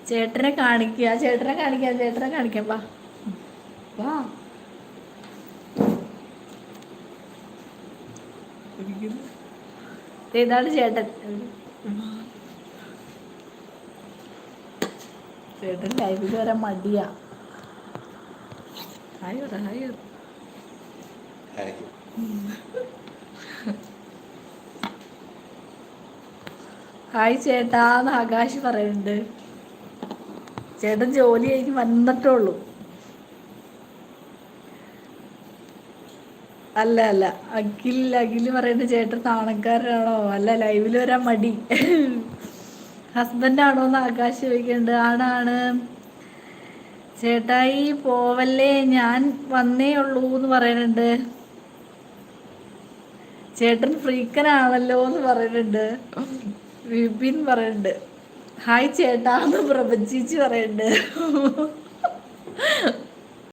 ചേട്ടനെ കാണിക്കുക, ചേട്ടനെ കാണിക്കാം, ചേട്ടനെ കാണിക്കാം. വാ വാ. ഇതാണ് ചേട്ടൻ. ചേട്ടൻ ലൈവിൽ വരാൻ മടിയാ. ഹായ് പറ, ഹായ്. ഹായ് ചേട്ടാന്ന് ആകാശ് പറയുന്നുണ്ട്. ചേട്ടൻ ജോലി കഴിഞ്ഞ് വന്നിട്ടുള്ളൂ. അല്ല അല്ല, അഖിൽ പറയുന്നത് ചേട്ടൻ നാണക്കാരനാണോ? അല്ല, ലൈവിൽ വരാൻ മടി. ഹസ്ബൻഡ് ആണോന്ന് ആകാശ് ചോദിക്കുന്നുണ്ട്. ആണാണ്. ചേട്ടായി പോവല്ലേ, ഞാൻ വന്നേ ഉള്ളൂ എന്ന് പറയുന്നുണ്ട്. ചേട്ടൻ ഫ്രീക്കനാണല്ലോ എന്ന് പറയുന്നുണ്ട്. വിപിൻ പറയുന്നുണ്ട്. ഹായ് ചേട്ടാന്ന് പ്രപഞ്ചിച്ച് പറയുന്നുണ്ട്.